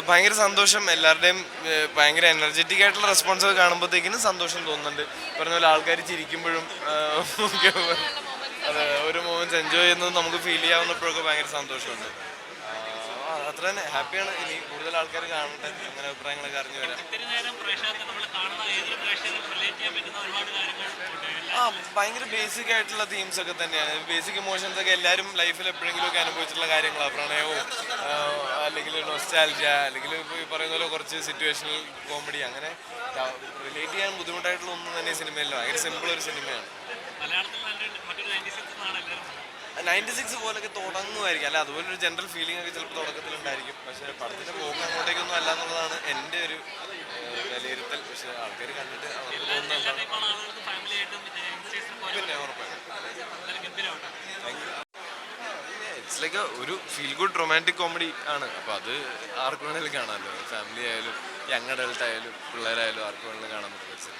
ഭയങ്കര സന്തോഷം. എല്ലാവരുടെയും ഭയങ്കര എനർജറ്റിക് ആയിട്ടുള്ള റെസ്പോൺസ് കാണുമ്പോഴത്തേക്കിനും സന്തോഷം തോന്നുന്നുണ്ട്. പറഞ്ഞ പോലെ ആൾക്കാർ ചിരിക്കുമ്പോഴും ഒക്കെ അതെ, ഒരു മൊമെന്റ്സ് എൻജോയ് ചെയ്യുന്നത് നമുക്ക് ഫീൽ ചെയ്യാവുന്നപ്പോഴൊക്കെ ഭയങ്കര സന്തോഷമുണ്ട്. അത്ര തന്നെ ഹാപ്പിയാണ്. ഇനി കൂടുതൽ ആൾക്കാർ കാണട്ടെ, അങ്ങനെ അഭിപ്രായങ്ങളൊക്കെ അറിഞ്ഞു വരാം. ആ ഭയങ്കര ബേസിക് ആയിട്ടുള്ള തീംസ് ഒക്കെ തന്നെയാണ്. ബേസിക് ഇമോഷൻസ് ഒക്കെ എല്ലാവരും ലൈഫിൽ എപ്പോഴെങ്കിലും ഒക്കെ അനുഭവിച്ചിട്ടുള്ള കാര്യങ്ങളാണ്. പ്രണയവും അല്ലെങ്കിൽ നൊസ്റ്റാൾജിയ, അല്ലെങ്കിൽ ഇപ്പോൾ ഈ പറയുന്ന പോലെ കുറച്ച് സിറ്റുവേഷണൽ കോമഡി, അങ്ങനെ റിലേറ്റ് ചെയ്യാൻ ബുദ്ധിമുട്ടായിട്ടുള്ള ഒന്നും തന്നെ ഈ സിനിമയില്ല. ഭയങ്കര സിമ്പിൾ ഒരു സിനിമയാണ്. 96 പോലൊക്കെ തുടങ്ങുമായിരിക്കും, അല്ല അതുപോലെ ഒരു ജനറൽ ഫീലിംഗ് ഒക്കെ ചിലപ്പോൾ തുടക്കത്തിലുണ്ടായിരിക്കും. പക്ഷേ പടത്തിന്റെ പോക്ക് അങ്ങോട്ടേക്കൊന്നും അല്ല എന്നുള്ളതാണ് എൻ്റെ ഒരു വിലയിരുത്തൽ. പക്ഷെ ആൾക്കാർ കണ്ടിട്ട് അവർക്ക് തോന്നുന്നുണ്ടാവും. പിന്നെ ഉറപ്പായിട്ടും ഇറ്റ്സ് ലൈക്ക് ഒരു ഫീൽ ഗുഡ് റൊമാൻറ്റിക് കോമഡി ആണ്. അപ്പോൾ അത് ആർക്ക് വേണമെങ്കിലും കാണാമല്ലോ. ഫാമിലി ആയാലും യങ് അഡൾട്ട് ആയാലും പിള്ളേരായാലും ആർക്ക് വേണമെങ്കിലും കാണാൻ പറ്റും.